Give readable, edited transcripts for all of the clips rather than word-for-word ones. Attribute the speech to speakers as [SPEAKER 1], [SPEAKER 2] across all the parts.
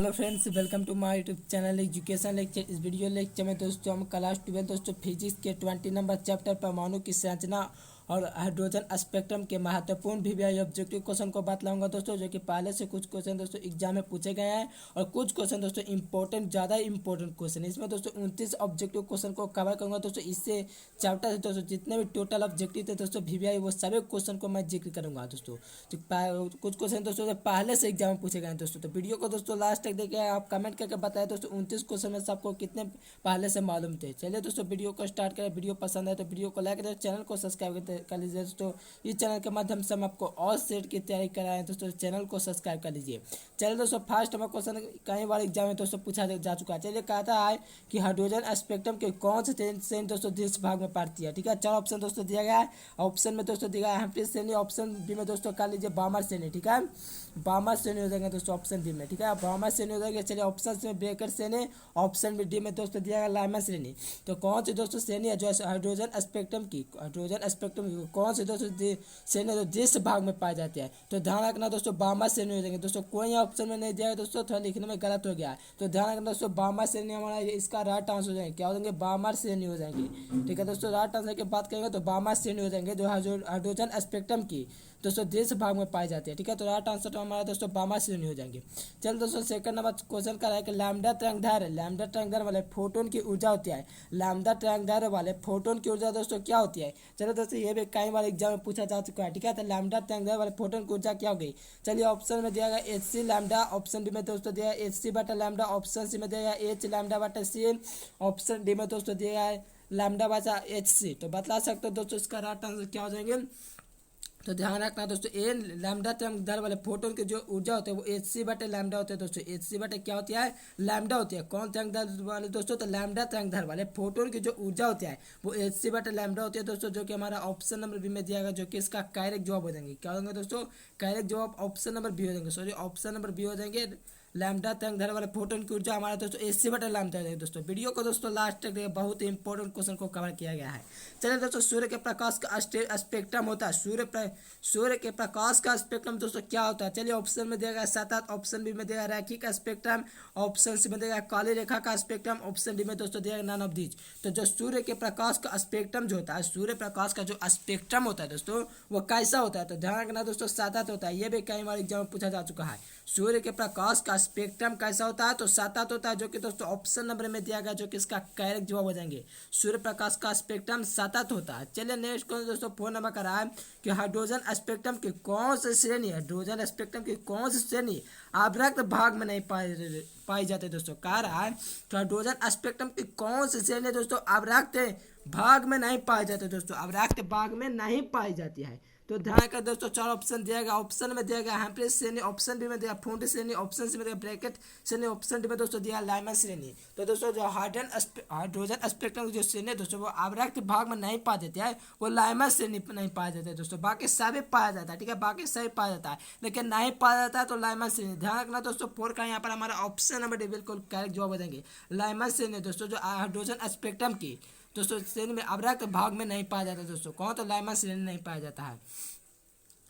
[SPEAKER 1] Hello friends, welcome to my YouTube channel education lecture. इस video lecture में दोस्तों हम क्लास 12 दोस्तों फिजिक्स के 20 नंबर चैप्टर परमाणु की संरचना और हाइड्रोजन स्पेक्ट्रम के महत्वपूर्ण वीवीआई ऑब्जेक्टिव क्वेश्चन को बतलाऊंगा दोस्तों, जो कि पहले से कुछ क्वेश्चन दोस्तों एग्जाम में पूछे गए हैं और कुछ क्वेश्चन दोस्तों इंपॉर्टेंट, ज़्यादा इंपॉर्टेंट क्वेश्चन। इसमें दोस्तों 29 ऑब्जेक्टिव क्वेश्चन को कवर करूंगा दोस्तों। इससे चैप्टर से दोस्तों जितने भी टोटल ऑब्जेक्टिव थे दोस्तों वीवीआई, वो सभी क्वेश्चन को मैं जिक्र करूंगा दोस्तों। तो कुछ क्वेश्चन दोस्तों पहले से एग्जाम में पूछे गए हैं दोस्तों, तो वीडियो को दोस्तों लास्ट तक देखिए। आप कमेंट करके बताएं दोस्तों 29 क्वेश्चन में सबको कितने पहले से मालूम थे। चलिए दोस्तों वीडियो को स्टार्ट करें। वीडियो पसंद है तो वीडियो को लाइक करें, चैनल को सब्सक्राइब कर लीजिए दोस्तों। इस चैनल के माध्यम से हम आपको और सेट की तैयारी कराएं दोस्तों, चैनल को सब्सक्राइब कर लीजिए। चलिए दोस्तों, फर्स्ट नंबर क्वेश्चन कई बार एग्जाम में दोस्तों पूछा जा चुका है। चलिए कहता है कि हाइड्रोजन स्पेक्ट्रम के कौन से श्रेणी दोस्तों देश भाग में पड़ती है। ठीक है, 4 ऑप्शन दोस्तों दिया गया है। ऑप्शन में दोस्तों दिया है हेम्प्टी श्रेणी, ऑप्शन बी में दोस्तों कर लीजिए बामर श्रेणी। ठीक है, बामर श्रेणी हो जाएंगे दोस्तों ऑप्शन बी में। ठीक है, बामर श्रेणी हो जाएगी। चलिए ऑप्शन में ब्रेकर श्रेणी, ऑप्शन बी डी में दोस्तों दिया गया लाइमन श्रेणी। तो कौन सी दोस्तों श्रेणी है जो हाइड्रोजन स्पेक्ट्रम की, हाइड्रोजन स्पेक्ट्रम की कौन सी दोस्तों श्रेणी जो जिस भाग में पाई जाती है। तो ध्यान रखना दोस्तों बामर श्रेणी हो जाएंगे दोस्तों। कोई ऑप्शन में नहीं दिया है दोस्तों, थोड़ा लिखने में गलत हो गया है, तो ध्यान रखना दोस्तों बामर श्रेणी हमारा इसका राइट आंसर हो जाएंगे। क्या हो जाएंगे? बामर श्रेणी हो जाएंगे। ठीक है दोस्तों, राइट आंसर की बात करेंगे तो बामर श्रेणी हो जाएंगे जो हाइड्रोजन स्पेक्ट्रम की दोस्तों देश भाग में पाई जाती है। ठीक है, तो राइट आंसर तो हमारा दोस्तों बामर श्रेणी हो जाएंगे। चल दोस्तों, सेकंड नंबर क्वेश्चन का है कि लैम्डा तरंगदैर्घ्य वाले फोटोन की ऊर्जा होती है। लैम्डा तरंगदैर्घ्य वाले फोटोन की ऊर्जा दोस्तों क्या होती है? चलो दोस्तों, ये भी कई बार एग्जाम में पूछा जा चुका है। ठीक है, तो लैम्डा तरंगदैर्घ्य वाले फोटोन की ऊर्जा क्या हो गई? चलिए ऑप्शन में दिया गया H C lambda, option B में दोस्तों दिया एच सी बटा लैम्डा, ऑप्शन सी में दिया गया एच लैम्डा बटा सी, ऑप्शन डी में दोस्तों दिया गया है लैम्डा बटा एच सी। तो बता सकते हो दोस्तों इसका राइट आंसर क्या हो जाएंगे? तो ध्यान रखना दोस्तों, ए लैम्डा तरंगदैर्घ्य वाले फोटोन की जो ऊर्जा होती है वो एच सी बटे लैम्डा होते हैं दोस्तों। एच सी बटे क्या होती है? लैम्डा होती है। कौन तरंगदैर्घ्य वाले दोस्तों? तो लैम्डा तरंगदैर्घ्य वाले फोटोन की जो ऊर्जा होती है वो एच सी बटे लैम्डा होती है दोस्तों, जो कि हमारा ऑप्शन नंबर बी में दिया गया, जो कि इसका करेक्ट जवाब हो जाएंगे। क्या होंगे दोस्तों? करेक्ट जवाब ऑप्शन नंबर बी हो जाएंगे। सॉरी, ऑप्शन नंबर बी हो जाएंगे। लैम्डा तरंगदैर्घ्य वाले फोटोन की ऊर्जा हमारा दोस्तों एच सी बटे लैम्डा है दोस्तों। वीडियो को दोस्तों लास्ट तक देखिए, बहुत ही इंपॉर्टेंट क्वेश्चन को कवर किया गया है। चलिए दोस्तों, सूर्य के प्रकाश का स्पेक्ट्रम होता है। सूर्य के प्रकाश का स्पेक्ट्रम दोस्तों क्या होता है? चलिए ऑप्शन में दिया गया सतत, ऑप्शन बी में दिया गया रैखिक स्पेक्ट्रम, ऑप्शन सी में दिया गया काली रेखा का स्पेक्ट्रम, ऑप्शन डी में दोस्तों दिया गया नन ऑफ दीज। तो जो सूर्य के प्रकाश का स्पेक्ट्रम जो होता है, सूर्य प्रकाश का जो स्पेक्ट्रम होता है दोस्तों वो कैसा होता है? तो ध्यान रखना दोस्तों सतत होता है। ये भी कई बार एग्जाम में पूछा जा चुका है। सूर्य के प्रकाश का स्पेक्ट्रम कैसा होता है? तो सतत होता है, जो कि दोस्तों ऑप्शन नंबर में दिया गया, जो कि इसका करेक्ट जवाब हो जाएंगे। सूर्य प्रकाश का स्पेक्ट्रम सतत होता है। चलिए नेक्स्ट क्वेश्चन दोस्तों 4 नंबर का रहा है कि हाइड्रोजन स्पेक्ट्रम की कौन सी श्रेणी, हाइड्रोजन स्पेक्ट्रम की कौन सी श्रेणी अवरक्त भाग में नहीं पाई जाती दोस्तों। कह रहा है तो हाइड्रोजन स्पेक्ट्रम की कौन सी श्रेणी दोस्तों अवरक्त भाग में नहीं पाई जाती दोस्तों, अवरक्त भाग में नहीं पाई जाती है। तो ध्यान कर दोस्तों, 4 ऑप्शन दिया गया। ऑप्शन में दिया गया हेम्प्टी श्रेणी, ऑप्शन बी में दिया फूंड श्रेणी, ऑप्शन सी में दिया ब्रैकेट श्रेणी, ऑप्शन डी में दोस्तों दिया लाइमन श्रेणी। तो दोस्तों जो हाइड्रोजन स्पेक्ट्रम की जो श्रेणी है दोस्तों वो अवरक्त भाग में नहीं पाया जाता है, वो लाइमन श्रेणी नहीं पाया जाता है दोस्तों। बाकी सभी पाया जाता है। ठीक है, बाकी सभी पाया जाता है, लेकिन नहीं पाया जाता है तो लाइमन श्रेणी। ध्यान रखना दोस्तों 4 का यहाँ पर हमारा ऑप्शन नंबर डी बिल्कुल करेक्ट जवाब हो देंगे। लाइमन श्रेणी दोस्तों जो हाइड्रोजन स्पेक्ट्रम की दोस्तों श्रेणी में अवरक्त भाग में नहीं पाया जाता दोस्तों। कौन? तो लाइमन श्रेणी नहीं पाया जाता है।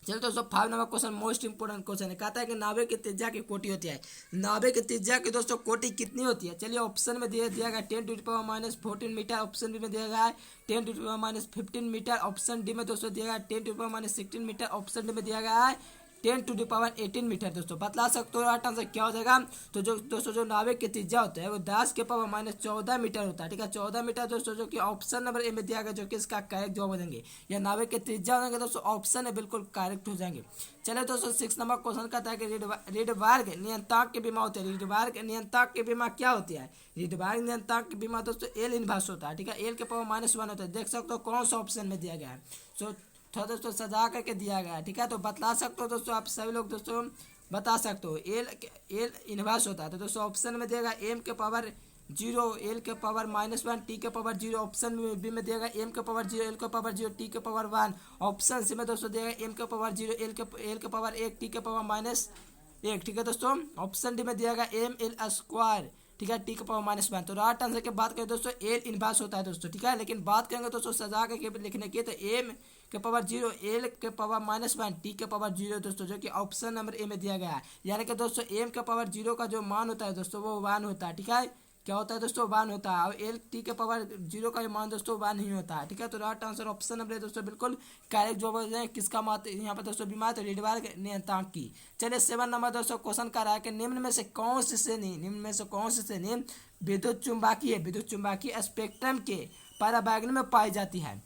[SPEAKER 1] चलो दोस्तों 5 number question most important question है। कहता है कि नाभिक की त्रिज्या की कोटि होती है। नाभिक की त्रिज्या की दोस्तों कोटि कितनी होती है? चलिए ऑप्शन में दिया गया 10⁻⁻14 मीटर, ऑप्शन बी में दिया गया है 10⁻15 मीटर, ऑप्शन डी में दोस्तों दिया गया 10⁻16 मीटर, ऑप्शन डी में दिया गया है 10⁻18 मीटर दोस्तों। बतला सकते हो राइट आंसर क्या हो जाएगा? तो जो दोस्तों जो नाभिक की त्रिज्या होता है वो 10⁻14 मीटर होता है। ठीक है, 14 मीटर दोस्तों, जो कि ऑप्शन नंबर ए में दिया गया, जो कि इसका करेक्ट जवाब हो जाएंगे। या नाभिक की त्रिज्या हो जाएंगे दोस्तों, ऑप्शन है बिल्कुल करेक्ट हो जाएंगे। चलिए दोस्तों 6 नंबर क्वेश्चन कहता है कि रीडबार्ग नियंत्रक की बीमा होती है। रीडबार्ग नियंत्रक की बीमा क्या होती है? रीडबार्ग नियंत्रक की बीमा दोस्तों एल इनवर्स होता है। ठीक है, एल के पावर -1 होता है। देख सकते हो कौन सा ऑप्शन में दिया गया है। सो थोड़ा दोस्तों सजा करके दिया गया है। ठीक है, तो बतला सकते हो दोस्तों, आप सभी लोग दोस्तों बता सकते हो एल इनवर्स होता है। तो दोस्तों ऑप्शन में दिएगा एम के पावर 0, एल के पावर -1, टी के पावर 0, ऑप्शन बी में दिएगा एम के पावर 0, एल के पावर 0, टी के पावर 1, ऑप्शन सी में दोस्तों दिएगा एम के पावर 0, एल के पावर 1, टी के पावर -1। ठीक है दोस्तों, ऑप्शन डी में दिएगा एम एल स्क्वायर। ठीक है, टी के पावर -1। तो राइट आंसर की बात करें दोस्तों एल इनवर्स होता है दोस्तों। ठीक है, लेकिन बात करेंगे दोस्तों सजा के लिखने की, तो एम के पावर 0, एल के पावर -1, टी के पावर 0 दोस्तों, जो कि ऑप्शन नंबर ए में दिया गया है। यानी कि दोस्तों एम के पावर 0 का जो मान होता है दोस्तों वो 1 होता है, ठीक है। क्या होता है दोस्तों, 1 होता है। और एल टी के पावर 0 का मान दोस्तों 1 नहीं होता है, ठीक है। तो राइट आंसर ऑप्शन नंबर दोस्तों बिल्कुल करेक्ट जवाब हो जाए। किसका मात यहाँ पर दोस्तों बीमार तो रिडवार्ग नियंत्रक की। चलिए 7 नंबर दोस्तों क्वेश्चन कर रहा है कि निम्न में से कौन सी श्रेणी विद्युत चुम्बकीय स्पेक्ट्रम के पराबैंगनी में पाई जाती है।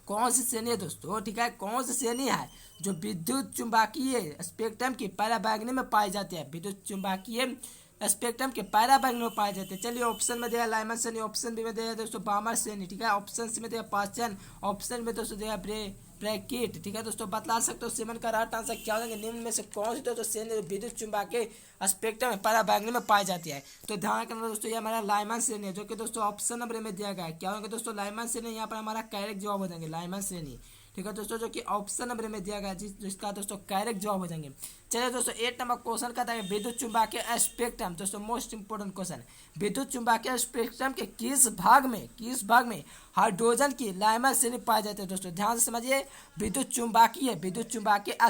[SPEAKER 1] कौन सी श्रेणी है दोस्तों, ठीक है, कौन सी श्रेणी है जो विद्युत चुम्बकीय स्पेक्ट्रम की पराबैंगनी में पाई जाती है, विद्युत चुम्बकीय स्पेक्ट्रम के पराबैंगनी में पाए जाते हैं। चलिए ऑप्शन में दिया लाइमन श्रेणी, ऑप्शन बी में दिया दोस्तों बामर श्रेणी, ठीक है। ऑप्शन सी में दिया पास्चन, ऑप्शन में दोस्तों दिया ब्रैकेट, ठीक है दोस्तों। बतला सकते हो 7 का राइट आंसर क्या होगा, निम्न में से कौन सी दोस्तों श्रेणी विद्युत चुम्बकीय स्पेक्ट्रम में पराबैंगनी में पाई जाती है। तो ध्यान रखना दोस्तों ये हमारा लाइमन श्रेणी है, जो कि दोस्तों ऑप्शन नंबर में दिया गया है। क्या होगा दोस्तों, लाइमन श्रेणी, यहाँ पर हमारा करेक्ट जवाब हो जाएंगे लाइमन श्रेणी, ठीक है दोस्तों, जो कि ऑप्शन नंबर में दिया गया जिसका दोस्तों करेक्ट जवाब हो जाएंगे। चलिए दोस्तों 8 नंबर क्वेश्चन का था विद्युत चुम्बकीय स्पेक्ट्रम, दोस्तों मोस्ट इंपोर्टेंट क्वेश्चन। विद्युत चुम्बकीय स्पेक्ट्रम के किस भाग में हाइड्रोजन की लाइमन श्रेणी पाई जाती है दोस्तों, ध्यान से समझिए। विद्युत चुम्बकीय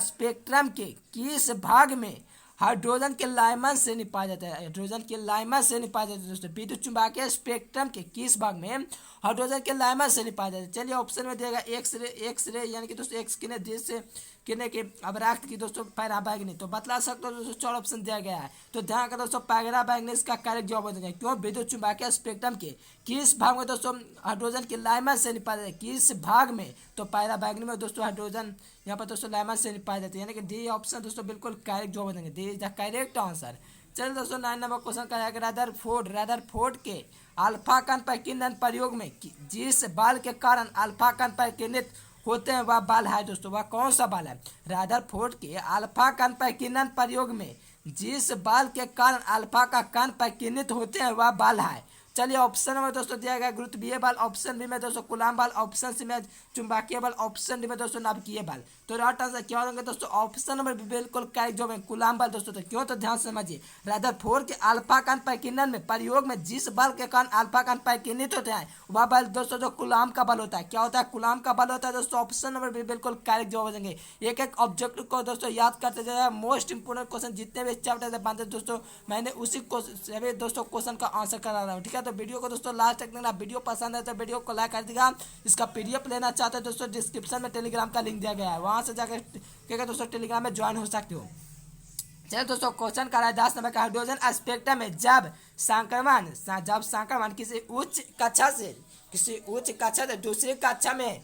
[SPEAKER 1] स्पेक्ट्रम के किस भाग में हाइड्रोजन के लाइमन श्रेणी पाया जाता है, हाइड्रोजन के लाइमन श्रेणी पाया जाता है दोस्तों। विद्युत चुम्बकीय स्पेक्ट्रम के किस भाग में हाइड्रोजन के लाइमन श्रेणी पाया जाता है। चलिए ऑप्शन में दिएगा एक्स रे यानी कि दोस्तों एक्स किने देश से किने के अवराक्त की दोस्तों पराबैंगनी। तो बतला सकते हो दोस्तों 4 ऑप्शन दिया गया है। तो ध्यान का दोस्तों पराबैंगनी इसका करेक्ट जवाब हो जाएगा। क्यों, विद्युत चुम्बकीय स्पेक्ट्रम के किस भाग में दोस्तों हाइड्रोजन के लाइमन श्रेणी पाया जाता है, किस भाग में, तो पराबैंगनी में दोस्तों हाइड्रोजन यहाँ पर दोस्तों लाइमन श्रेणी पाई जाती है, यानी कि डी ऑप्शन दोस्तों बिल्कुल करेक्ट जवाब देंगे, D is the correct answer. चलिए दोस्तों 9 नंबर क्वेश्चन का है रदरफोर्ड के अल्फा कण पर किंतन प्रयोग में जिस बाल के कारण अल्फा कण पर केंद्रित होते हैं वह बाल है दोस्तों, वह कौन सा बाल है। रदरफोर्ड के अल्फा कण पर किंतन प्रयोग में जिस बाल के कारण अल्फा का कण पर केंद्रित होते हैं वह बाल है। चलिए ऑप्शन में दोस्तों दिया गया गुरुत्वीय बल, ऑप्शन बी में दोस्तों कूलॉम बल, ऑप्शन सी में चुंबकीय बल, ऑप्शन डी में दोस्तों नाभिकीय बल। तो राइट आंसर क्या होंगे दोस्तों, ऑप्शन नंबर बिल्कुल करेक्ट जो है कूलॉम बल दोस्तों। तो क्यों, तो ध्यान से समझिए। रदरफोर्ड के अल्फा कण परिकीर्णन में प्रयोग में जिस बल के कारण अल्फा कण परिकीर्णित होते हैं वह बल दोस्तों जो कूलॉम का बल होता है। क्या होता है, कूलॉम का बल होता है दोस्तों। ऑप्शन नंबर भी बिल्कुल करेक्ट जवाब हो जाएंगे। एक एक ऑब्जेक्ट को दोस्तों याद करते जाए, मोस्ट इंपोर्टेंट क्वेश्चन जितने भी चैप्टर से बनते दोस्तों मैंने उसी सभी दोस्तों क्वेश्चन का आंसर करा रहा हूँ, ठीक है। तो वीडियो को दोस्तों लास्ट तक देखना, वीडियो पसंद है तो वीडियो को लाइक कर दीजिएगा। इसका पीडीएफ लेना चाहते हैं दोस्तों डिस्क्रिप्शन में टेलीग्राम का लिंक दिया गया है, वहां से जाकर क्या दोस्तों टेलीग्राम में ज्वाइन हो सकते हो। चलिए दोस्तों क्वेश्चन कर रहा है 10 नंबर का हाइड्रोजन स्पेक्ट्रम में जब संक्रमण किसी उच्च कक्षा से दूसरी कक्षा में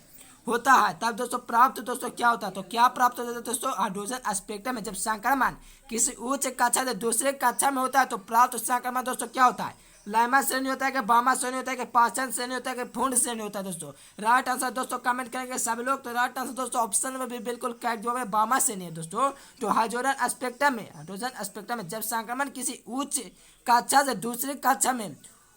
[SPEAKER 1] होता है तब दोस्तों प्राप्त दोस्तों क्या होता है। तो क्या प्राप्त होता है दोस्तों, हाइड्रोजन स्पेक्ट्रम में जब संक्रमण किसी उच्च कक्षा से दूसरे कक्षा में होता है तो प्राप्त संक्रमण दोस्तों क्या होता है। लाइमा श्रेणी होता है कि बामा श्रेणी होता है कि पाचन श्रेणी होता है कि फूंड श्रेणी होता है दोस्तों। राइट आंसर दोस्तों कमेंट करेंगे सब लोग। तो राइट आंसर दोस्तों ऑप्शन में भी बिल्कुल करेक्ट जवाब है, बामा श्रेणी है दोस्तों। तो हाइड्रोजन स्पेक्ट्रम में जब संक्रमण किसी उच्च कक्षा से दूसरी कक्षा में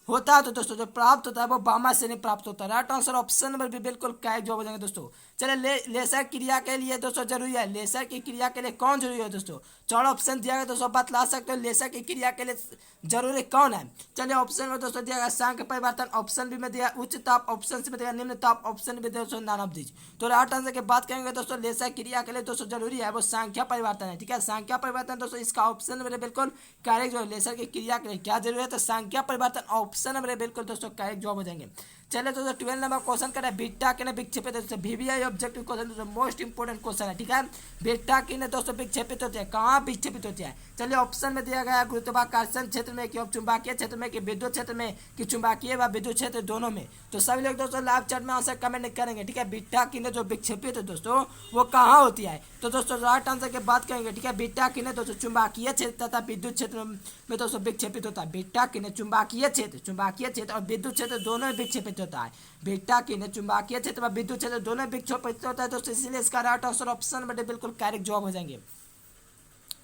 [SPEAKER 1] होता है तो दोस्तों जो प्राप्त होता है वो बामा श्रेणी प्राप्त होता है। राइट आंसर ऑप्शन नंबर भी बिल्कुल करेक्ट जवाब हो जाएंगे दोस्तों। चलिए लेसर क्रिया के लिए दोस्तों जरूरी है, लेसर की क्रिया के लिए कौन जरूरी है दोस्तों। 4 ऑप्शन दिया गया दोस्तों, बतला सकते हो लेसर की क्रिया के लिए जरूरी कौन है। चलिए ऑप्शन में दोस्तों दिया गया सांख्य परिवर्तन, ऑप्शन बी में दिया उच्च ताप, ऑप्शन सी में दिया निम्न ताप, ऑप्शन बी दोस्तों नन ऑफ दीज। तो राइट आंसर की बात करेंगे दोस्तों लेसर क्रिया के लिए दोस्तों जरूरी है वो संख्या परिवर्तन है, ठीक है। संख्या परिवर्तन दोस्तों इसका ऑप्शन नंबर बिल्कुल करेक्ट जो लेसर की क्रिया के लिए क्या जरूरी है तो संख्या परिवर्तन, ऑप्शन नंबर बिल्कुल दोस्तों करेक्ट जवाब हो जाएंगे। चलिए दोस्तों 12 नंबर क्वेश्चन करें बीटा किने विक्षेपित होते हैं। वीवीआई ऑब्जेक्टिव क्वेश्चन दोस्तों मोस्ट इंपोर्टेंट क्वेश्चन है, ठीक है। बीटा किने दोस्तों विक्षेपित होते हैं, कहाँ विक्षेपित होते हैं। चलिए ऑप्शन में दिया गया गुरुत्वाकर्षण क्षेत्र में कि चुंबकीय क्षेत्र में कि विद्युत क्षेत्र में कि चुंबकीय व विद्युत क्षेत्र दोनों में। तो सभी लोग दोस्तों लाइव चैट में आंसर कमेंट करेंगे, ठीक है। बीटा किने जो विक्षेपित है दोस्तों वो कहाँ होती है। तो दोस्तों राइट आंसर की बात करेंगे, ठीक है। बीटा किने दोस्तों चुंबकीय क्षेत्र तथा विद्युत क्षेत्र में दोस्तों विक्षेपित होता है। बीटा किने चुंबकीय क्षेत्र और विद्युत क्षेत्र दोनों में विक्षेपित होता है। बीटा किने चुंबकीय क्षेत्र व विद्युत क्षेत्र दोनों में विक्षेपित होता है दोस्तों, इसलिए इसका राइट आंसर ऑप्शन बटे बिल्कुल करेक्ट जवाब हो जाएंगे।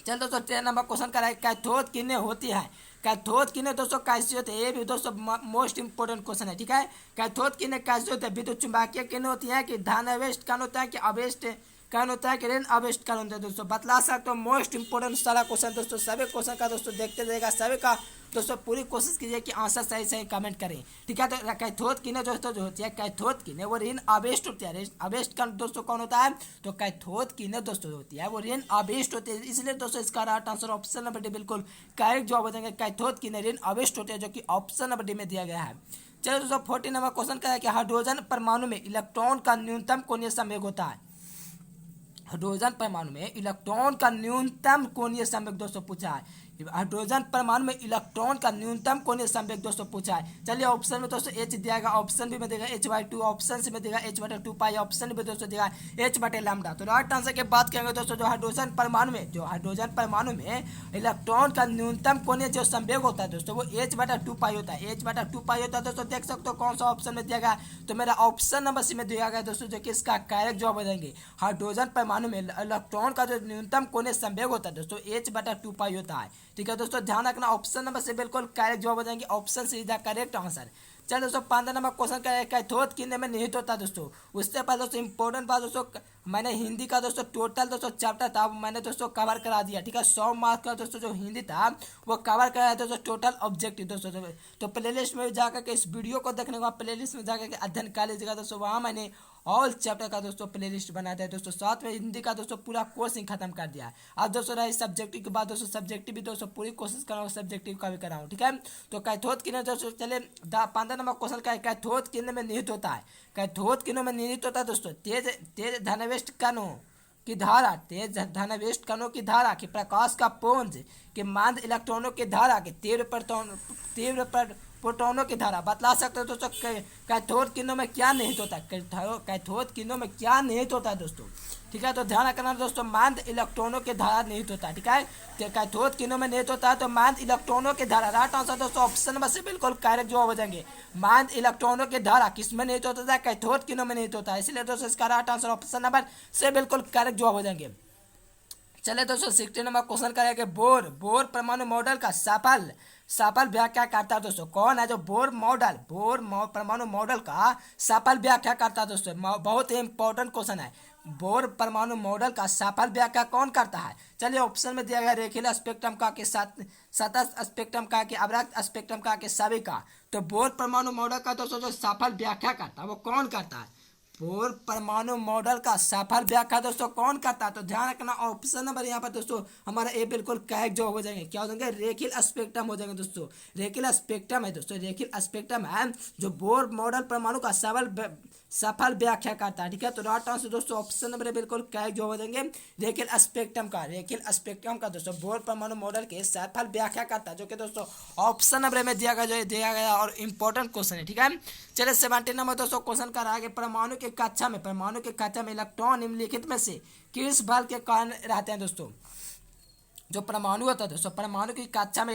[SPEAKER 1] चल दोस्तों 13 नंबर क्वेश्चन का है कैथोड किने होती है। कैथोड किने दोस्तों कैसे होते हैं, ये भी दोस्तों मोस्ट इंपोर्टेंट क्वेश्चन है, ठीक है। कैथोड किने कैसे होते हैं, विद्युत चुंबकीय किने होती है कि धन अवेस्ट कण होता है कि अवेस्ट कारण होता है कि रेन हार्वेस्ट कारण होता है दोस्तों। बतला सकते हो मोस्ट इंपोर्टेंट सारा क्वेश्चन दोस्तों, सभी क्वेश्चन का दोस्तों देखते रहेगा, सभी का दोस्तों पूरी कोशिश कीजिए कि आंसर सही सही कमेंट करें, ठीक है। तो कैथोड किने दोस्तों जो होती है कैथोड किने वो रेन हार्वेस्ट होती है। रेन हार्वेस्ट का दोस्तों कौन होता है, तो कैथोड किने दोस्तों होती है वो रेन हार्वेस्ट होती है। इसलिए दोस्तों इसका right answer option number D बिल्कुल करेक्ट जवाब हो जाएंगे। कैथोड किने रेन हार्वेस्ट होते हैं, जो कि ऑप्शन नंबर डी में दिया गया है। चलो दोस्तों 14 नंबर क्वेश्चन क्या है कि हाइड्रोजन परमाणु में इलेक्ट्रॉन का न्यूनतम कोणीय संवेग होता है। हाइड्रोजन परमाणु में इलेक्ट्रॉन का न्यूनतम कोणीय संवेग दोस्तों पूछा है। हाइड्रोजन परमाणु में इलेक्ट्रॉन का न्यूनतम कोणीय संवेग दोस्तों पूछा है। चलिए ऑप्शन में दोस्तों एच दिया गया, ऑप्शन बी में देगा h/2, ऑप्शन सी में देगा h/2 पाई, ऑप्शन बी दोस्तों देगा h/λ। तो राइट आंसर की बात करेंगे दोस्तों, जो हाइड्रोजन परमाणु में इलेक्ट्रॉन का न्यूनतम कोणीय जो संवेग होता है दोस्तों वो h/2 पाई होता है। h/2 पाई होता है दोस्तों, देख सकते हो कौन सा ऑप्शन में दिया गया, तो मेरा ऑप्शन नंबर सी में दिया गया दोस्तों, जो कि इसका करेक्ट जवाब हो जाएंगे। हाइड्रोजन परमाणु में इलेक्ट्रॉन का जो न्यूनतम कोणीय संवेग होता है दोस्तों h/2 पाई होता है, ठीक है दोस्तों। ध्यान रखना ऑप्शन नंबर से बिल्कुल करेक्ट जवाब हो जाएंगे, option C is the correct answer. चलो दोस्तों 15 नंबर क्वेश्चन का है कैथोड किने में निहित होता है दोस्तों। उससे पहले दोस्तों इंपॉर्टेंट बात दोस्तों, मैंने हिंदी का दोस्तों टोटल दोस्तों चैप्टर था मैंने दोस्तों कवर करा दिया, ठीक है। 100 मार्क्स का दोस्तों जो हिंदी था वो कवर कराया दोस्तों टोटल ऑब्जेक्टिव दोस्तों। तो प्लेलिस्ट में जाकर के इस वीडियो को देखने के बाद प्लेलिस्ट में जाकर के अध्ययन कर लीजिएगा दोस्तों, वहाँ मैंने ऑल चैप्टर का दोस्तों प्लेलिस्ट बनाया था दोस्तों। साथ में हिंदी का दोस्तों पूरा कोर्स ही खत्म कर दिया है। अब दोस्तों रही सब्जेक्टिव के बाद दोस्तों सब्जेक्टिव भी दोस्तों पूरी कोशिश कराऊँ सब्जेक्टिव का भी कराऊँ, ठीक है। तो कैथोड किने दोस्तों चले 15 नंबर क्वेश्चन का है कैथोड किने में निहित होता है। कैथोड किनों में निहित होता है दोस्तों तेज धनावेश कणों की धारा, तेज धनावेश कणों की धारा की प्रकाश का पुंज के मंद इलेक्ट्रॉनों की धारा के तीव्र प्रोटॉनों की धारा। बतला सकते हो दोस्तों कैथोड किरणों में क्या निहित होता है, कैथोड किरणों में क्या निहित होता है दोस्तों, ठीक है। तो ध्यान रखना दोस्तों मंद इलेक्ट्रॉनों की धारा निहित होता है, ठीक है। तो कैथोड किरणों में निहित होता है तो मंद इलेक्ट्रॉनों की धारा। राइट आंसर दोस्तों ऑप्शन नंबर से बिल्कुल करेक्ट जवाब हो जाएंगे। मंद इलेक्ट्रॉनों की धारा किस में निहित होता है, कैथोड किरणों में निहित होता है, इसलिए दोस्तों इसका राइट आंसर ऑप्शन नंबर से बिल्कुल करेक्ट जवाब हो जाएंगे। चले दोस्तों 16 नंबर क्वेश्चन करेंगे बोर परमाणु मॉडल का सफल व्याख्या करता है दोस्तों। कौन है जो बोर परमाणु मॉडल का सफल व्याख्या करता है दोस्तों, बहुत ही इंपॉर्टेंट क्वेश्चन है। बोर परमाणु मॉडल का सफल व्याख्या कौन करता है। चलिए ऑप्शन में दिया गया रेखीय स्पेक्ट्रम का के सतत स्पेक्ट्रम का के अवरक्त स्पेक्ट्रम का के सभी का। तो बोर परमाणु मॉडल का दोस्तों जो सफल व्याख्या करता है वो कौन करता है, बोर परमाणु मॉडल का सफल व्याख्या दोस्तों कौन करता है। तो ध्यान रखना ऑप्शन नंबर यहाँ पर दोस्तों हमारा ए बिल्कुल करेक्ट जवाब हो जाएंगे। क्या हो जाएंगे, रेखीय स्पेक्ट्रम हो जाएंगे दोस्तों। रेखीय स्पेक्ट्रम है दोस्तों, रेखीय स्पेक्ट्रम है जो बोर मॉडल परमाणु का सफल व्याख्या करता है, ठीक है। तो राइट आंसर दोस्तों ऑप्शन नंबर बिल्कुल करेक्ट जवाब हो जाएंगे रेखीय स्पेक्ट्रम का दोस्तों बोर परमाणु मॉडल के सफल व्याख्या करता है, जो कि दोस्तों ऑप्शन नंबर में दिया गया और इंपॉर्टेंट क्वेश्चन है, ठीक है। चलिए 17 नंबर दोस्तों क्वेश्चन कर रहा है परमाणु के कक्षा में इलेक्ट्रॉन निम्नलिखित में से किस बल के कारण रहते हैं दोस्तों। जो परमाणु होता है दोस्तों, परमाणु की कक्षा में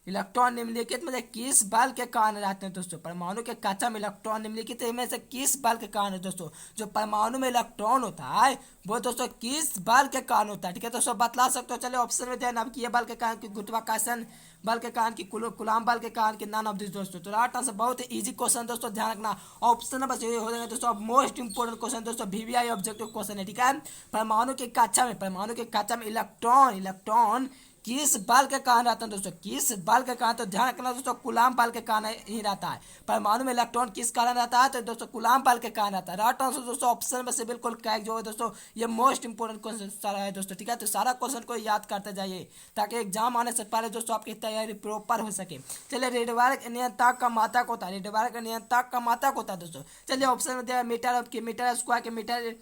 [SPEAKER 1] इलेक्ट्रॉन निम्नलिखित में से किस बल के कारण रहते हैं दोस्तों। परमाणु के कक्षा में इलेक्ट्रॉन निम्नलिखित में से किस बल के कारण है दोस्तों। जो परमाणु में इलेक्ट्रॉन होता है वो दोस्तों किस बल के कारण होता है, ठीक है। दोस्तों बतला सकते हो। चलिए ऑप्शन में ध्यान अब बल के कारण की गुरुत्वाकर्षण बल के कारण की कूलॉम बल के कारण की नन ऑफ दिस दोस्तों। तो राइट आंसर बहुत ही इजी क्वेश्चन दोस्तों, ध्यान रखना ऑप्शन नंबर से हो जाएगा दोस्तों। मोस्ट इंपोर्टेंट क्वेश्चन दोस्तों VVI ऑब्जेक्टिव क्वेश्चन है, ठीक है। परमाणु के कक्षा में इलेक्ट्रॉन किस बल के कारण रहता है दोस्तों, किस बल के कारण। तो ध्यान रखना दोस्तों कूलॉम बल के कारण ही रहता है। परमाणु में इलेक्ट्रॉन किस कारण रहता है, तो दोस्तों कूलॉम बल के कारण रहता है। राइट आंसर दोस्तों ऑप्शन में से बिल्कुल करेक्ट जो है दोस्तों, ये मोस्ट इंपोर्टेंट क्वेश्चन सारा है दोस्तों, ठीक है। तो सारा क्वेश्चन को याद करते जाइए ताकि एग्जाम आने से पहले दोस्तों आपकी तैयारी प्रॉपर हो सके। चलिए रेडिवार्क नियंत्रक का मात्रक होता है, दोस्तों। चलिए ऑप्शन में दिया मीटर स्क्वायर के मीटर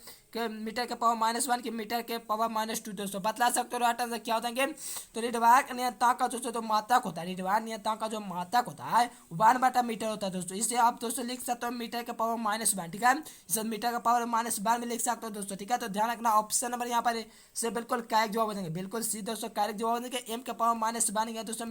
[SPEAKER 1] के पावर -1 के मीटर के पावर -2 दोस्तों। बतला सकते हो राइट आंसर क्या हो जाएंगे। तो रेडिवार्क नियंत्रक का दोस्तों जो मात्रक होता है, रेडिवार्क नियंत्रक का जो मात्रक होता है 1/मीटर होता है दोस्तों। इसे आप दोस्तों लिख सकते हो मीटर के पावर -1, ठीक है। इसे मीटर का पावर -1 में लिख सकते हो दोस्तों, ठीक है। तो ध्यान रखना ऑप्शन नंबर यहाँ पर से बिल्कुल करेक्ट जवाब हो जाएंगे, बिल्कुल सी दोस्तों करेक्ट जवाब हो जाएंगे। m के पावर -1 गया दोस्तों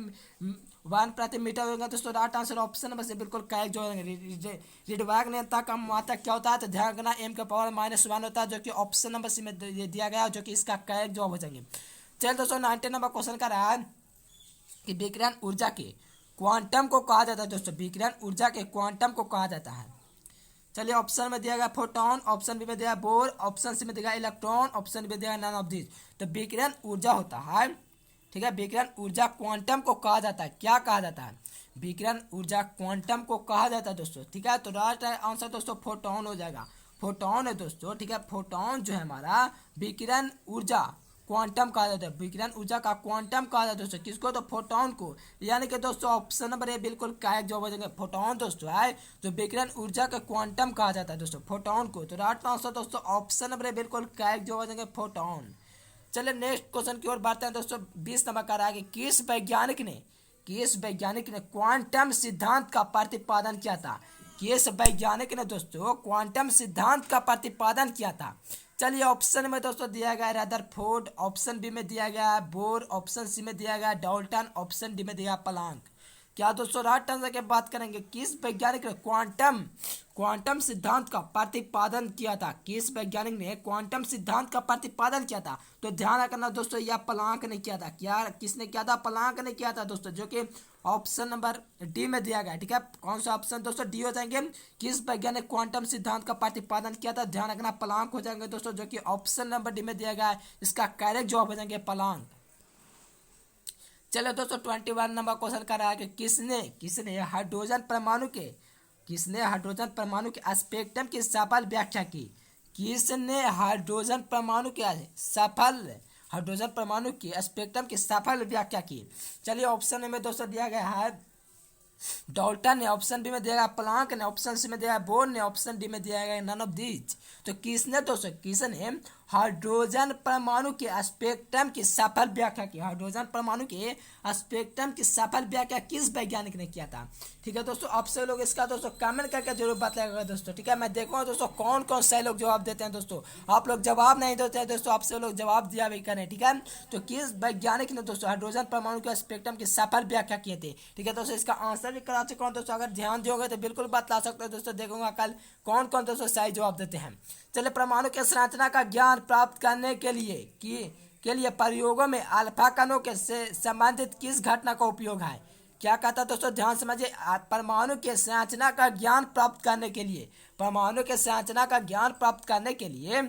[SPEAKER 1] 1 प्रति मीटर होगा दोस्तों। राइट आंसर ऑप्शन नंबर से बिल्कुल करेक्ट जवाब हो जाएंगे। रेडिवार्क नियंत्रक का मात्रक क्या होता है, तो ध्यान रखना m के पावर -1 होता है, जो कि ऑप्शन नंबर सी में दिया गया है, जो कि इसका करेक्ट जवाब हो जाएंगे। चल दोस्तों 19 नंबर क्वेश्चन का रहा है कि विकिरण ऊर्जा के क्वांटम को कहा जाता है दोस्तों। विकिरण ऊर्जा के क्वांटम को कहा जाता है, चलिए ऑप्शन में दिया गया फोटोन, ऑप्शन बी में दिया बोर, ऑप्शन सी में दिया इलेक्ट्रॉन, ऑप्शन डी में दिया नन ऑफ दिस। तो विकिरण ऊर्जा होता है, ठीक है, विकिरण ऊर्जा क्वांटम को कहा जाता है, क्या कहा जाता है, विकिरण ऊर्जा क्वांटम को कहा जाता है दोस्तों, ठीक है। तो राइट आंसर दोस्तों फोटोन हो जाएगा, फोटोन है दोस्तों, ठीक है। फोटोन जो है हमारा विकिरण ऊर्जा क्वांटम कहा जाता है, विकिरण ऊर्जा का क्वांटम कहा जाता है दोस्तों, किसको, तो फोटोन को। यानी कि दोस्तों ऑप्शन नंबर ए बिल्कुल करेक्ट जवाब हो जाएंगे, फोटोन दोस्तों है जो विकिरण ऊर्जा का क्वांटम कहा जाता है दोस्तों, फोटोन को। तो राइट आंसर दोस्तों ऑप्शन नंबर ए बिल्कुल करेक्ट जवाब हो जाएंगे, फोटोन। चलिए नेक्स्ट क्वेश्चन की ओर बढ़ते हैं दोस्तों। 20 नंबर का रहा है कि किस वैज्ञानिक ने क्वांटम सिद्धांत का प्रतिपादन किया था, किस वैज्ञानिक ने दोस्तों क्वांटम सिद्धांत का प्रतिपादन किया था। चलिए ऑप्शन में दोस्तों दिया गया रदरफोर्ड, ऑप्शन बी में दिया गया बोर, ऑप्शन सी में दिया गया डाल्टन, ऑप्शन डी में दिया प्लांक। क्या दोस्तों राइट आंसर की बात करेंगे, किस वैज्ञानिक ने क्वांटम सिद्धांत का प्रतिपादन किया था, किस वैज्ञानिक ने क्वांटम सिद्धांत का प्रतिपादन किया था। तो ध्यान रखना दोस्तों यह प्लांक ने किया था, क्या किसने किया था, प्लांक ने किया था दोस्तों, जो कि ऑप्शन नंबर डी में दिया गया, ठीक है। कौन सा ऑप्शन दोस्तों, डी हो जाएंगे, किस वैज्ञानिक क्वांटम सिद्धांत का प्रतिपादन किया था, ध्यान रखना प्लांक हो जाएंगे दोस्तों, जो कि ऑप्शन नंबर डी में दिया गया है, इसका करेक्ट जवाब हो जाएंगे प्लांक। चलो दोस्तों 21 नंबर क्वेश्चन कर रहा है कि किसने हाइड्रोजन परमाणु के स्पेक्ट्रम की सफल व्याख्या की, किसने हाइड्रोजन परमाणु के स्पेक्ट्रम की सफल व्याख्या की। चलिए ऑप्शन में दोस्तों दिया गया है डाल्टन ने, ऑप्शन बी में दिया गया प्लांक ने, ऑप्शन सी में दिया गया बोर ने, ऑप्शन डी में दिया गया नन ऑफ दीज। तो किसने हाइड्रोजन परमाणु के स्पेक्ट्रम की सफल व्याख्या की, हाइड्रोजन परमाणु के स्पेक्ट्रम की सफल व्याख्या किस वैज्ञानिक ने किया था। ठीक है दोस्तों, आप सब लोग इसका दोस्तों कमेंट करके जरूर बताइएगा दोस्तों, ठीक है। मैं देखूंगा दोस्तों कौन कौन से लोग जवाब देते हैं दोस्तों, आप लोग जवाब नहीं देते हैं दोस्तों, आप सब लोग जवाब दिया भी करें, ठीक है। तो किस वैज्ञानिक ने दोस्तों हाइड्रोजन परमाणु के स्पेक्ट्रम की सफल व्याख्या किए थे, ठीक है दोस्तों। इसका आंसर भी करा चुका हूँ दोस्तों, अगर ध्यान दोगे तो बिल्कुल बतला सकते हो दोस्तों, देखूंगा कल कौन कौन दोस्तों सही जवाब देते हैं। चलिए परमाणु के संरचना का ज्ञान प्राप्त करने के लिए प्रयोगों में अल्फा कणों के से संबंधित किस घटना का उपयोग है। क्या कहता है दोस्तों, ध्यान समझिए, परमाणु के संरचना का ज्ञान प्राप्त करने के लिए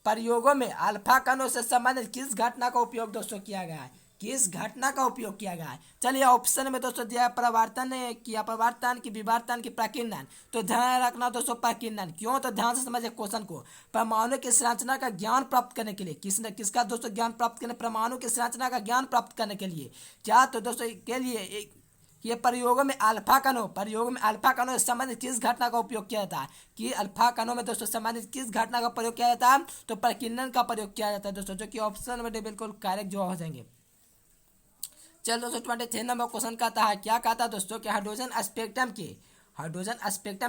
[SPEAKER 1] प्रयोगों में अल्फा कणों से संबंधित किस घटना का उपयोग दोस्तों किया गया है, किस घटना का उपयोग किया गया है। चलिए ऑप्शन में दोस्तों दिया प्रवर्तन किया, प्रवर्तन की, विवर्तन की, प्रकीर्णन। तो ध्यान रखना दोस्तों प्रकीर्णन, क्यों, तो ध्यान से समझिए क्वेश्चन को। परमाणु की संरचना का ज्ञान प्राप्त करने के लिए किसका दोस्तों ज्ञान प्राप्त करने, परमाणु की संरचना का ज्ञान प्राप्त करने के लिए क्या, तो दोस्तों के लिए ये प्रयोगों में अल्फा कणों से संबंधित किस घटना का उपयोग किया जाता है, कि अल्फा कणों में दोस्तों संबंधित किस घटना का प्रयोग किया जाता है, तो प्रकीर्णन का प्रयोग किया जाता है दोस्तों, जो कि ऑप्शन में बिल्कुल करेक्ट जवाब हो जाएंगे। चलो दोस्तों 23 नंबर क्वेश्चन कहता है, क्या कहता है दोस्तों कि हाइड्रोजन स्पेक्ट्रम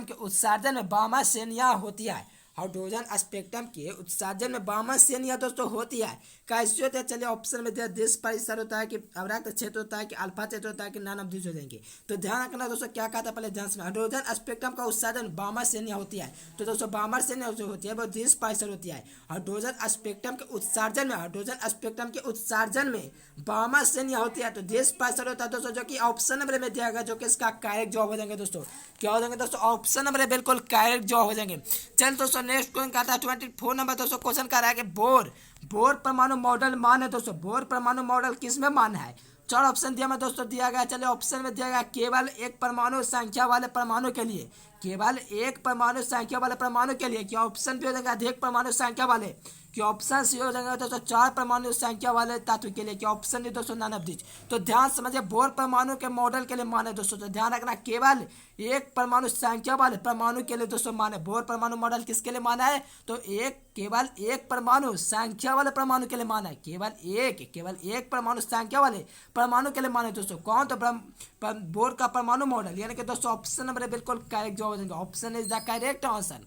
[SPEAKER 1] के उत्सर्जन में बामा श्रेणियां होती है, हाइड्रोजन स्पेक्ट्रम के उत्सर्जन में बामा श्रेणियां दोस्तों होती है, कैसे होते हैं। चलिए ऑप्शन में दिया देश परिसर होता है, कि अवरक्त क्षेत्र होता है, कि अल्फा क्षेत्र होता है, कि नन ऑफ दिस हो जाएंगे। तो ध्यान रखना दोस्तों क्या कहता है, पहले ध्यान से, हाइड्रोजन स्पेक्ट्रम का उत्सर्जन बामा श्रेणियां होती है। तो दोस्तों बामा श्रेणियां जो होती है वो देश परिसर होती है। हाइड्रोजन स्पेक्ट्रम के उत्सर्जन में बामा श्रेणियां होती है, तो देश परिसर होता है दोस्तों, जो कि ऑप्शन नंबर में दिया गया, जो कि इसका करेक्ट जवाब हो जाएंगे दोस्तों। क्या हो जाएंगे दोस्तों, ऑप्शन नंबर बिल्कुल करेक्ट जवाब हो जाएंगे। चल दोस्तों नेक्स्ट क्वेश्चन कहता है 24 नंबर दोस्तों क्वेश्चन कर रहा है कि बोर परमाणु मॉडल मान है दोस्तों, बोर परमाणु मॉडल किस में मान है। चार ऑप्शन दिया मैं दोस्तों दिया गया। चलिए ऑप्शन में दिया गया केवल एक परमाणु संख्या वाले परमाणु के लिए, केवल एक परमाणु संख्या वाले परमाणु के लिए, क्या ऑप्शन भी हो जाएगा अधिक परमाणु संख्या वाले, कि ऑप्शन सी हो जाएगा दोस्तों चार परमाणु संख्या वाले तत्व के लिए, कि ऑप्शन डी दोस्तों नन ऑफ दिस। तो ध्यान समझिए बोर परमाणु के मॉडल के लिए माने दोस्तों, तो ध्यान रखना केवल एक परमाणु संख्या वाले परमाणु के लिए दोस्तों माने, बोर परमाणु मॉडल किसके लिए माना है, तो केवल एक परमाणु संख्या वाले परमाणु के लिए माना है, केवल एक परमाणु संख्या वाले परमाणु के लिए माने दोस्तों, कौन, तो बोर का परमाणु मॉडल, यानी कि दोस्तों ऑप्शन नंबर बिल्कुल करेक्ट जवाब हो जाएगा, option is the correct answer.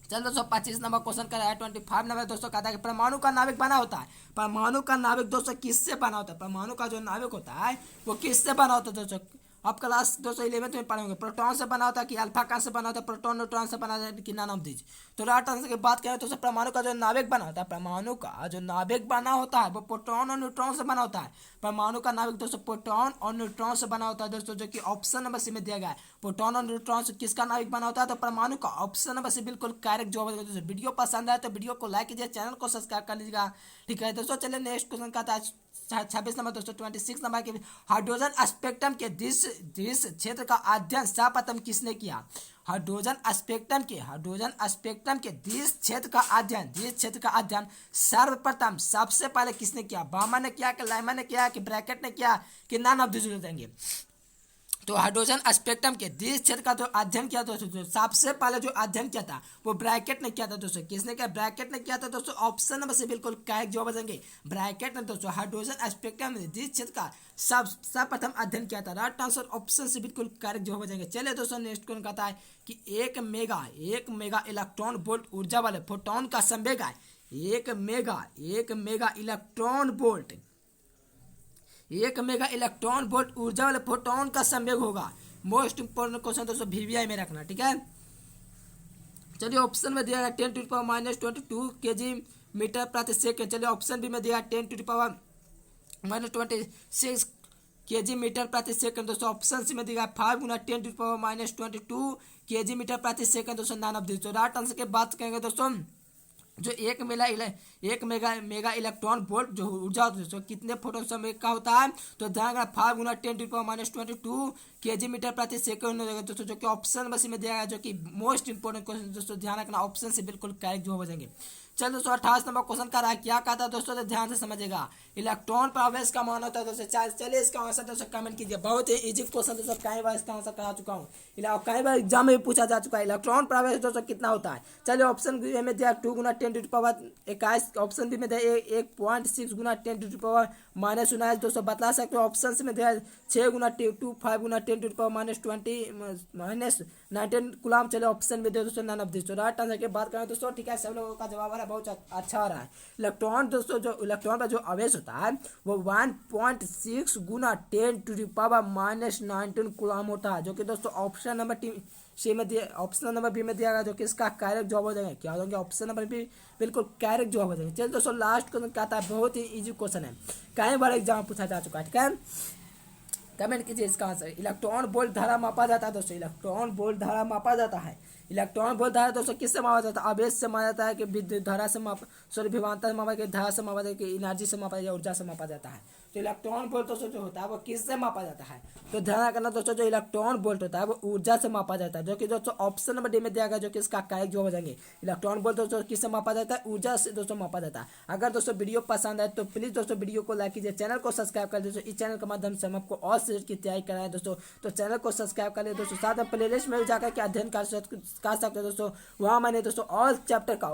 [SPEAKER 1] चलो दोस्तों 25 नंबर क्वेश्चन का है 25 नंबर दोस्तों कहता है कि परमाणु का नाभिक बना होता है, परमाणु का नाभिक दोस्तों किससे बना होता है, परमाणु का जो नाभिक होता है वो किससे बना होता है दोस्तों। आप क्लास 211 में पढ़ोगे। प्रोटॉन से बना होता है कि अल्फा कहाँ से बना होता है, प्रोटॉन न्यूट्रॉन से बना होता है कि नन ऑफ दीज। तो राइट आंसर की बात करें तो परमाणु का जो नाभिक बना होता है, परमाणु का जो नाभिक बना होता है वो प्रोटॉन और न्यूट्रॉन से बना होता है। परमाणु का नाभिक दोस्तों प्रोटॉन और न्यूट्रॉन से बना होता है दोस्तों, जो कि ऑप्शन नंबर सी में दिया गया है। प्रोटॉन और न्यूट्रॉन से किसका नाभिक बना होता है, तो परमाणु का। ऑप्शन नंबर सी बिल्कुल करेक्ट जवाब है दोस्तों। वीडियो पसंद आए तो वीडियो को लाइक कीजिए, चैनल को सब्सक्राइब कर लीजिएगा। ठीक है दोस्तों, चलिए नेक्स्ट क्वेश्चन का था 26 नंबर दोस्तों, 26 नंबर के हाइड्रोजन स्पेक्ट्रम के दिस क्षेत्र का अध्ययन सर्वप्रथम किसने किया। हाइड्रोजन स्पेक्ट्रम के दिस क्षेत्र का अध्ययन सर्वप्रथम सबसे पहले किसने किया। बामा ने किया कि लाइमा ने किया कि ब्रैकेट ने किया कि नन ऑफ दिस देंगे। तो हाइड्रोजन स्पेक्ट्रम के दिस क्षेत्र का जो अध्ययन किया दोस्तों, सबसे पहले जो अध्ययन किया था वो ब्रैकेट ने किया था दोस्तों। किसने किया, ब्रैकेट ने किया था दोस्तों। ऑप्शन नंबर से बिल्कुल करेक्ट जवाब देंगे, ब्रैकेट ने दोस्तों हाइड्रोजन स्पेक्ट्रम में दिस क्षेत्र का सर्वप्रथम अध्ययन किया था। राइट आंसर ऑप्शन से बिल्कुल करेक्ट जवाब देंगे। चलिए दोस्तों नेक्स्ट क्वेश्चन कहता है कि एक मेगा इलेक्ट्रॉन वोल्ट ऊर्जा वाले फोटोन का संवेग है। एक मेगा इलेक्ट्रॉन वोल्ट ऊर्जा वाले फोटोन का संवेग होगा। मोस्ट इंपोर्टेंट क्वेश्चन दोस्तों वीवीआई में रखना, ठीक है। चलिए ऑप्शन में दिया गया 10⁻22 केजी मीटर प्रति सेकंड। चलिए ऑप्शन बी में दिया 10⁻26 केजी मीटर प्रति सेकंड दोस्तों। ऑप्शन सी में दिया 5 गुना 10⁻22 केजी मीटर प्रति सेकंड दोस्तों। None of this. तो राइट आंसर की बात करेंगे दोस्तों, जो एक मेगा इलेक्ट्रॉन वोल्ट जो ऊर्जा होती है दोस्तों, कितने फोटोन संवेग का होता है, तो ध्यान रखना 5 गुना 10⁻22 केजी मीटर प्रति सेकंड हो जाएगा दोस्तों, जो कि ऑप्शन बस में दिया गया, जो कि मोस्ट इंपोर्टेंट क्वेश्चन दोस्तों। ध्यान रखना ऑप्शन से बिल्कुल करेक्ट जवाब हो जाएंगे। चल दोस्तों 28 नंबर क्वेश्चन का रहा है, क्या कहता है दोस्तों, तो ध्यान से समझेगा। इलेक्ट्रॉन प्रवेश का मान होता है दोस्तों। चलिए इसका आंसर दोस्तों कमेंट कीजिए। बहुत ही इजी क्वेश्चन दोस्तों, कई बार इसका आंसर करा चुका हूँ, कई बार एग्जाम में भी पूछा जा चुका है। इलेक्ट्रॉन प्रवेश दोस्तों कितना होता है। चलिए ऑप्शन ए में दिया 2 गुना 10⁻21। ऑप्शन बी में दिया 1.6 गुना 10⁻⁻19 दोस्तों, बता सकते हो। ऑप्शन सी में दिया 6 गुना 5 गुना 10⁻20 कूलम। चलिए ऑप्शन में दिया दोस्तों none of this. Right answer की बात करें दोस्तों, ठीक है, सब लोगों का जवाब आ रहा है, बहुत अच्छा आ रहा है। इलेक्ट्रॉन दोस्तों, जो इलेक्ट्रॉन का जो आवेश होता है वो 1.6 गुना 10⁻⁻19 कूलम होता है, जो कि दोस्तों ऑप्शन नंबर सी में दिया, ऑप्शन नंबर बी में दिया गया, जो कि इसका करेक्ट जवाब हो जाएगा। क्या होंगे ऑप्शन नंबर बी बिल्कुल करेक्ट जवाब हो जाएगा। चलिए दोस्तों लास्ट क्वेश्चन क्या था, बहुत ही इजी क्वेश्चन है, कई बार एग्जाम पूछा जा चुका है, ठीक है। कमेंट कीजिए इसका आंसर। इलेक्ट्रॉन वोल्ट धारा मापा जाता है दोस्तों, इलेक्ट्रॉन वोल्ट धारा मापा जाता है। इलेक्ट्रॉन वोल्ट धारा दोस्तों किससे मापा जाता है, आवेश से मापा जाता है कि विद्युत धारा से विभवांतर से मापा जाता है, धारा से मापा जाता है कि एनर्जी से मापा जाता है, ऊर्जा से मापा जाता है। तो इलेक्ट्रॉन वोल्ट दोस्तों जो होता है वो किससे मापा जाता है, तो ध्यान रखना दोस्तों, जो इलेक्ट्रॉन वोल्ट होता है वो ऊर्जा से मापा जाता है, जो कि दोस्तों ऑप्शन नंबर डी में दिया गया, जो कि इसका करेक्ट जवाब हो जाएंगे। इलेक्ट्रॉन वोल्ट दोस्तों किससे मापा जाता है, ऊर्जा से दोस्तों मापा जाता है। अगर दोस्तों वीडियो पसंद आए तो प्लीज दोस्तों वीडियो को लाइक कीजिए, चैनल को सब्सक्राइब कर दीजिए। इस चैनल के माध्यम से हम आपको और सीरीज की तैयारी कराएं दोस्तों, तो चैनल को सब्सक्राइब कर लीजिए दोस्तों। साथ में प्लेलिस्ट में जाकर के अध्ययन कर सकते हैं दोस्तों। वहाँ मैंने दोस्तों ऑल चैप्टर का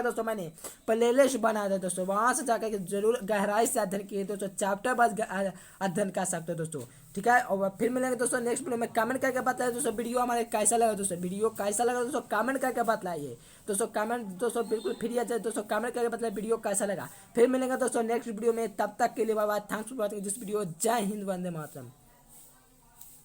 [SPEAKER 1] दोस्तों मैंने प्लेलिस्ट बनाया था दोस्तों, वहाँ से जाकर के जरूर गहराई से अध्ययन किए दोस्तों, चैप्टर बाद अध्ययन कर सकते हो दोस्तों, ठीक है। और फिर मिलेंगे दोस्तों नेक्स्ट वीडियो में। कमेंट करके बताइए दोस्तों वीडियो हमारे कैसा लगा दोस्तों, वीडियो कैसा लगा दोस्तों, कमेंट करके बताइए दोस्तों। कमेंट दोस्तों बिल्कुल फ्री है दोस्तों, कमेंट करके बताइए वीडियो कैसा लगा। फिर मिलेंगे दोस्तों नेक्स्ट वीडियो में, तब तक के लिए bye bye, thanks for watching this video. जय हिंद, वंदे मातरम।